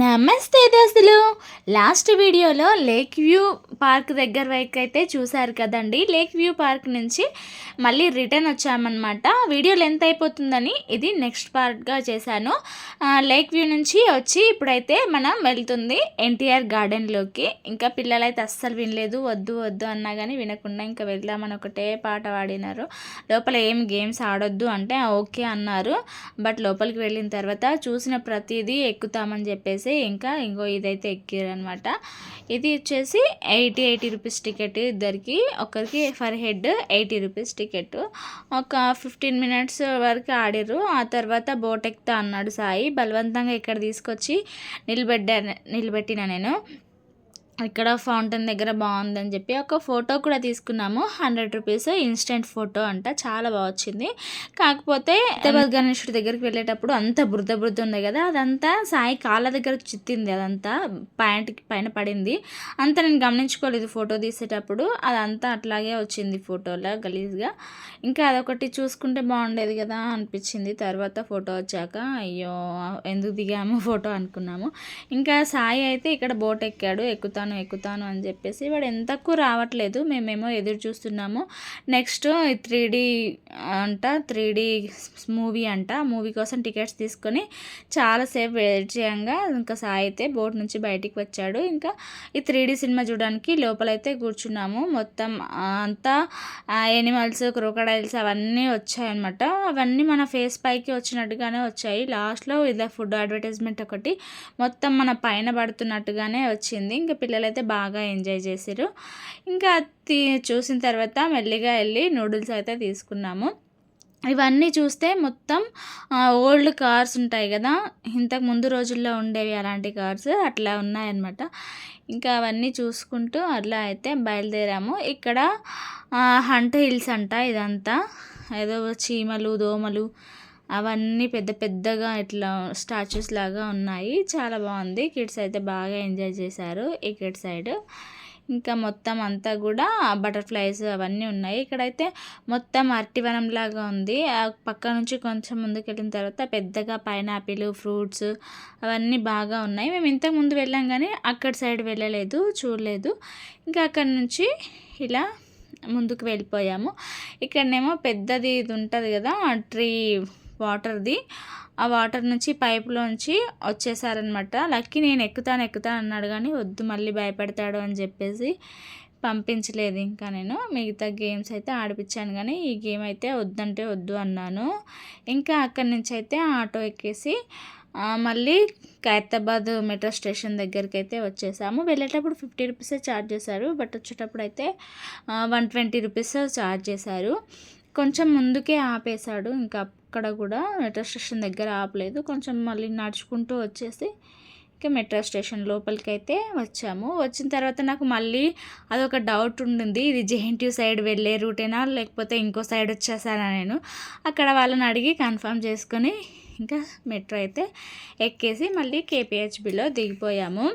నమస్తే దోస్తులు. లాస్ట్ వీడియోలో లేక్ వ్యూ పార్క్ దగ్గర వరకు అయితే చూశారు కదండి. లేక్ వ్యూ పార్క్ నుంచి మళ్ళీ రిటర్న్ వచ్చామన్నమాట. వీడియో లెంత్ అయిపోతుందని ఇది నెక్స్ట్ పార్ట్గా చేశాను. లేక్ వ్యూ నుంచి వచ్చి ఇప్పుడైతే మనం వెళ్తుంది ఎన్టీఆర్ గార్డెన్లోకి. ఇంకా పిల్లలైతే అస్సలు వినలేదు, వద్దు వద్దు అన్నా కానీ వినకుండా ఇంకా వెళ్దామని ఒకటే పాట పాడినారు. లోపల ఏం గేమ్స్ ఆడొద్దు అంటే ఓకే అన్నారు. బట్ లోపలికి వెళ్ళిన తర్వాత చూసిన ప్రతిదీ ఎక్కుతామని చెప్పేసి ఇంకా ఇంకో ఇదైతే ఎక్కారనమాట. ఇది వచ్చేసి 80 రూపీస్ టికెట్ ఇద్దరికి, ఒకరికి ఫర్ హెడ్ 80 రూపీస్ టికెట్. ఒక 15 మినిట్స్ వరకు ఆడిర్రు. ఆ తర్వాత బోట్ ఎక్కుతా అన్నాడు సాయి. బలవంతంగా ఇక్కడ తీసుకొచ్చి నిలబెట్టిన నేను. ఇక్కడ ఫౌంటైన్ దగ్గర బాగుందని చెప్పి ఒక ఫోటో కూడా తీసుకున్నాము. 100 రూపీస్ ఇన్స్టెంట్ ఫోటో అంట, చాలా బాగా వచ్చింది. కాకపోతే హైదరాబాద్ గణేశుడి దగ్గరికి వెళ్ళేటప్పుడు అంత బురద ఉంది కదా, అదంతా సాయి కాళ్ళ దగ్గర చిత్తింది, అదంతా ప్యాంట్కి పైన పడింది. అంతా నేను గమనించుకోలేదు ఫోటో తీసేటప్పుడు, అదంతా అట్లాగే వచ్చింది ఫోటోలో గలీజ్గా. ఇంకా అదొకటి చూసుకుంటే బాగుండేది కదా అనిపించింది. తర్వాత ఫోటో వచ్చాక అయ్యో ఎందుకు దిగాము ఫోటో అనుకున్నాము. ఇంకా సాయి అయితే ఇక్కడ బోట్ ఎక్కాడు. ఎక్కుతాను అని చెప్పేసి వాడు ఎంతకు రావట్లేదు. మేమేమో ఎదురు చూస్తున్నాము. నెక్స్ట్ 3D అంట, 3D మూవీ అంట. మూవీ కోసం టికెట్స్ తీసుకొని చాలాసేపు వెయిట్ చేయంగా ఇంకా సాయి అయితే బోట్ నుంచి బయటికి వచ్చాడు. ఇంకా ఈ 3D సినిమా చూడడానికి లోపలైతే కూర్చున్నాము. మొత్తం అంతా యానిమల్స్, క్రోకడైల్స్ అవన్నీ వచ్చాయన్నమాట. అవన్నీ మన ఫేస్ పైకి వచ్చినట్టుగానే వచ్చాయి. లాస్ట్లో ఇలా ఫుడ్ అడ్వర్టైజ్మెంట్ ఒకటి మొత్తం మన పైన పడుతున్నట్టుగానే వచ్చింది. ఇంకా పిల్లలైతే బాగా ఎంజాయ్ చేశారు. ఇంకా చూసిన తర్వాత మెల్లిగా వెళ్ళి నూడిల్స్ అయితే తీసుకున్నాము. ఇవన్నీ చూస్తే మొత్తం ఓల్డ్ కార్స్ ఉంటాయి కదా, ఇంతకు ముందు రోజుల్లో ఉండేవి అలాంటి కార్స్ అట్లా ఉన్నాయన్నమాట. ఇంకా అవన్నీ చూసుకుంటూ అట్లా అయితే బయలుదేరాము. ఇక్కడ హంట్ హిల్స్ అంట, ఇదంతా ఏదో చీమలు, దోమలు అవన్నీ పెద్ద పెద్దగా ఇట్లా స్టాచ్యూస్ లాగా ఉన్నాయి. చాలా బాగుంది. కిడ్స్ అయితే బాగా ఎంజాయ్ చేశారు ఈ కిడ్ సైడ్. ఇంకా మొత్తం అంతా కూడా బటర్ఫ్లైస్ అవన్నీ ఉన్నాయి. ఇక్కడైతే మొత్తం అరటివనం లాగా ఉంది. ఆ పక్క నుంచి కొంచెం ముందుకు వెళ్ళిన తర్వాత పెద్దగా పైనాపిల్, ఫ్రూట్స్ అవన్నీ బాగా ఉన్నాయి. మేము ఇంతకు ముందు వెళ్ళాం కానీ అక్కడ సైడ్ వెళ్ళలేదు, చూడలేదు. ఇంకా అక్కడ నుంచి ఇలా ముందుకు వెళ్ళిపోయాము. ఇక్కడనేమో పెద్దది ఇది ఉంటుంది కదా ట్రీ, వాటర్ది. ఆ వాటర్ నుంచి పైపులోంచి వచ్చేసారనమాట. లక్కీ నేను ఎక్కుతాను అన్నాడు కానీ వద్దు మళ్ళీ భయపడతాడు అని చెప్పేసి పంపించలేదు. ఇంకా నేను మిగతా గేమ్స్ అయితే ఆడిపించాను కానీ ఈ గేమ్ అయితే వద్దంటే వద్దు అన్నాను. ఇంకా అక్కడి నుంచి అయితే ఆటో ఎక్కేసి మళ్ళీ ఖైరతాబాద్ మెట్రో స్టేషన్ దగ్గరికి అయితే వచ్చేసాము. వెళ్ళేటప్పుడు 50 రూపీసే ఛార్జ్ చేశారు. బట్ వచ్చేటప్పుడు అయితే 120 రూపీస్ ఛార్జ్ చేశారు. కొంచెం ముందుకే ఆపేశాడు. ఇంకా అక్కడ కూడా మెట్రో స్టేషన్ దగ్గర ఆపలేదు. కొంచెం మళ్ళీ నడుచుకుంటూ వచ్చేసి ఇంకా మెట్రో స్టేషన్ లోపలికి అయితే వచ్చాము. వచ్చిన తర్వాత నాకు మళ్ళీ అదొక డౌట్ ఉండింది, ఇది జేఎన్టీయూ సైడ్ వెళ్ళే రూటేనా లేకపోతే ఇంకో సైడ్ వచ్చేసానా. నేను అక్కడ వాళ్ళని అడిగి కన్ఫర్మ్ చేసుకొని ఇంకా మెట్రో అయితే ఎక్కేసి మళ్ళీ కేపీహెచ్బిలో దిగిపోయాము.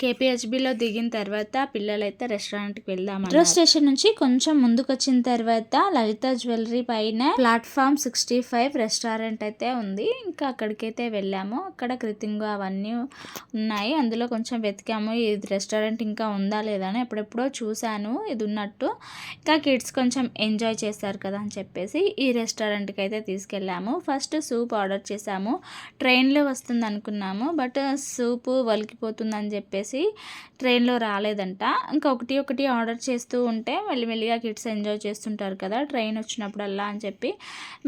కేపీహెచ్బిలో దిగిన తర్వాత పిల్లలైతే రెస్టారెంట్కి వెళ్దాం. మెట్రో స్టేషన్ నుంచి కొంచెం ముందుకు వచ్చిన తర్వాత లలిత జ్యువెలరీ పైన ప్లాట్ఫామ్ 65 రెస్టారెంట్ అయితే ఉంది. ఇంకా అక్కడికైతే వెళ్ళాము. అక్కడ కృతింగు అవన్నీ ఉన్నాయి. అందులో కొంచెం వెతికాము ఇది రెస్టారెంట్ ఇంకా ఉందా లేదా అని. ఎప్పుడెప్పుడో చూశాను ఇది ఉన్నట్టు. ఇంకా కిడ్స్ కొంచెం ఎంజాయ్ చేస్తారు కదా అని చెప్పేసి ఈ రెస్టారెంట్కి అయితే తీసుకెళ్ళాము. ఫస్ట్ సూప్ ఆర్డర్ చేసాము. ట్రైన్లో వస్తుంది అనుకున్నాము, బట్ సూపు వలికిపోతుందని చెప్పి ట్రైన్లో రాలేదంట. ఇంకా ఒకటి ఆర్డర్ చేస్తూ ఉంటే మెల్లిమెల్లిగా కిడ్స్ ఎంజాయ్ చేస్తుంటారు కదా ట్రైన్ వచ్చినప్పుడల్లా అని చెప్పి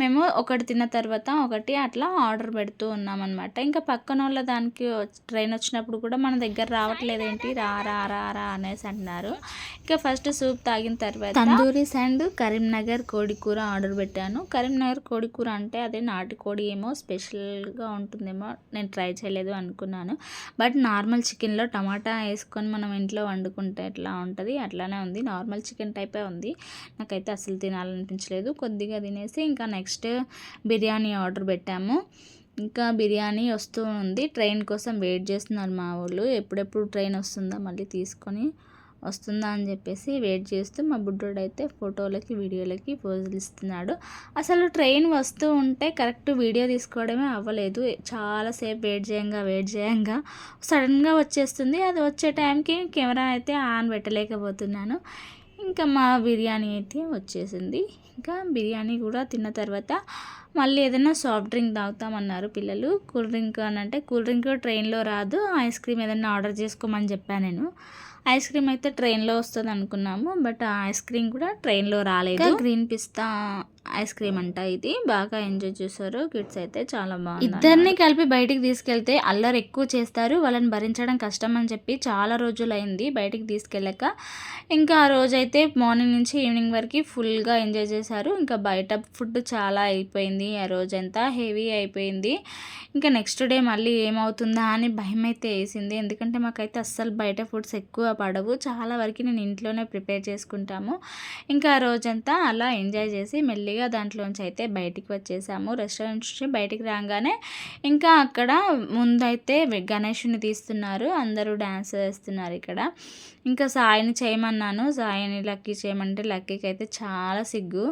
మేము ఒకటి తిన్న తర్వాత ఒకటి అట్లా ఆర్డర్ పెడుతూ ఉన్నామన్నమాట. ఇంకా పక్కన వాళ్ళ దానికి ట్రైన్ వచ్చినప్పుడు కూడా మన దగ్గర రావట్లేదు ఏంటి, రా రా రా రా అనేసి అంటున్నారు. ఇంకా ఫస్ట్ సూప్ తాగిన తర్వాత తందూరీస్ అండ్ కరీంనగర్ కోడికూర ఆర్డర్ పెట్టాను. కరీంనగర్ కోడికూర అంటే అదే నాటుకోడి ఏమో స్పెషల్గా ఉంటుందేమో, నేను ట్రై చేయలేదు అనుకున్నాను. బట్ నార్మల్ చికెన్లో టమాటా వేసుకొని మనం ఇంట్లో వండుకుంటే ఎట్లా ఉంటుంది అట్లానే ఉంది. నార్మల్ చికెన్ టైపే ఉంది. నాకైతే అసలు తినాలనిపించలేదు. కొద్దిగా తినేసి ఇంకా నెక్స్ట్ బిర్యానీ ఆర్డర్ పెట్టాము. ఇంకా బిర్యానీ వస్తూ ఉంది. ట్రైన్ కోసం వెయిట్ చేస్తున్నారు మా వాళ్ళు. ఎప్పుడెప్పుడు ట్రైన్ వస్తుందో మళ్ళీ తీసుకొని వస్తుందా అని చెప్పేసి వెయిట్ చేస్తూ మా బుడ్డోడైతే ఫోటోలకి వీడియోలకి పోజులు ఇస్తున్నాడు. అసలు ట్రైన్ వస్తూ ఉంటే కరెక్ట్ వీడియో తీసుకోవడమే అవ్వలేదు. చాలాసేపు వెయిట్ చేయంగా సడన్గా వచ్చేస్తుంది. అది వచ్చే టైంకి కెమెరా అయితే ఆన్ పెట్టలేకపోతున్నాను. ఇంకా మా బిర్యానీ అయితే వచ్చేసింది. ఇంకా బిర్యానీ కూడా తిన్న తర్వాత మళ్ళీ ఏదైనా సాఫ్ట్ డ్రింక్ తాగుతామన్నారు పిల్లలు. కూల్ డ్రింక్ అని అంటే కూల్ డ్రింక్ ట్రైన్లో రాదు, ఐస్ క్రీమ్ ఏదైనా ఆర్డర్ చేసుకోమని చెప్పాను నేను. ఐస్ క్రీమ్ అయితే ట్రైన్లో వస్తుంది అనుకున్నాము, బట్ ఆ ఐస్ క్రీమ్ కూడా ట్రైన్లో రాలేదు. గ్రీన్ పిస్తా ఐస్ క్రీమ్ అంట. ఇది బాగా ఎంజాయ్ చేశారు కిడ్స్ అయితే, చాలా బాగుంది. ఇద్దరిని కలిపి బయటికి తీసుకెళ్తే అల్లరి ఎక్కువ చేస్తారు, వాళ్ళని భరించడం కష్టం అని చెప్పి చాలా రోజులు అయింది బయటికి తీసుకెళ్ళాక. ఇంకా ఆ రోజైతే మార్నింగ్ నుంచి ఈవినింగ్ వరకు ఫుల్గా ఎంజాయ్ చేశారు. ఇంకా బయట ఫుడ్ చాలా అయిపోయింది, ఆ రోజంతా హెవీ అయిపోయింది. ఇంకా నెక్స్ట్ డే మళ్ళీ ఏమవుతుందా అని భయం అయితే వేసింది. ఎందుకంటే మాకైతే అస్సలు బయట ఫుడ్స్ ఎక్కువ పడవు, చాలా వరకు నేను ఇంట్లోనే ప్రిపేర్ చేసుకుంటాము. ఇంకా ఆ రోజంతా అలా ఎంజాయ్ చేసి మెల్లిగా దాంట్లోంచి అయితే బయటికి వచ్చేసాము. రెస్టారెంట్ నుంచి బయటికి రాగానే ఇంకా అక్కడ ముందైతే గణేషుని తీస్తున్నారు, అందరూ డ్యాన్స్ వేస్తున్నారు ఇక్కడ. ఇంకా సాయిని చేయమన్నాను, సాయిని లక్కీ చేయమంటే లక్కీకి అయితే చాలా సిగ్గు.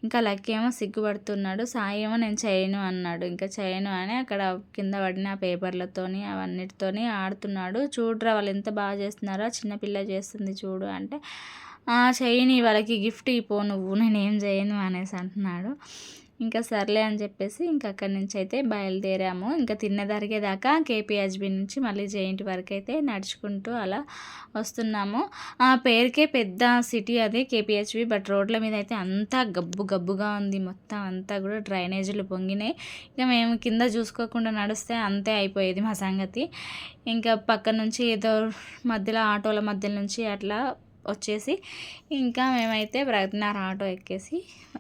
ఇంకా లక్కీ ఏమో సిగ్గుపడుతున్నాడు, సాయి ఏమో నేను చేయను అన్నాడు. ఇంకా చేయను అని అక్కడ కింద పడిన పేపర్లతోని అవన్నిటితోని ఆడుతున్నాడు. చూడరా వాళ్ళు ఎంత బాగా చేస్తున్నారో, చిన్నపిల్ల చేస్తుంది చూడు అంటే, చేయని వాళ్ళకి గిఫ్ట్ ఇపో నువ్వు, నేనేం చేయను అనేసి అంటున్నాడు. ఇంకా సర్లే అని చెప్పేసి ఇంకా అక్కడి నుంచి అయితే బయలుదేరాము. ఇంకా తిన్నదరిగేదాకా కేపీహెచ్బి నుంచి మళ్ళీ జేఎన్టీ వరకు అయితే నడుచుకుంటూ అలా వస్తున్నాము. ఆ పేరుకే పెద్ద సిటీ అది కేపీహెచ్బి, బట్ రోడ్ల మీద అయితే అంతా గబ్బుగా ఉంది, మొత్తం అంతా కూడా డ్రైనేజీలు పొంగినాయి. ఇంకా మేము కింద చూసుకోకుండా నడిస్తే అంతే అయిపోయేది మా సంగతి. ఇంకా పక్క నుంచి ఏదో మధ్యలో ఆటోల మధ్య నుంచి అట్లా వచ్చేసి ఇంకా మేమైతే ప్రగతినగర్ ఆటో ఎక్కేసి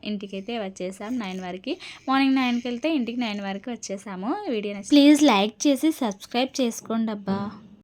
ఇంటికైతే వచ్చేసాం 9 వరకు. మార్నింగ్ 9కి వెళ్తే ఇంటికి 9 వరకు వచ్చేసాము. వీడియో ప్లీజ్ లైక్ చేసి సబ్స్క్రైబ్ చేసుకోండి అబ్బా.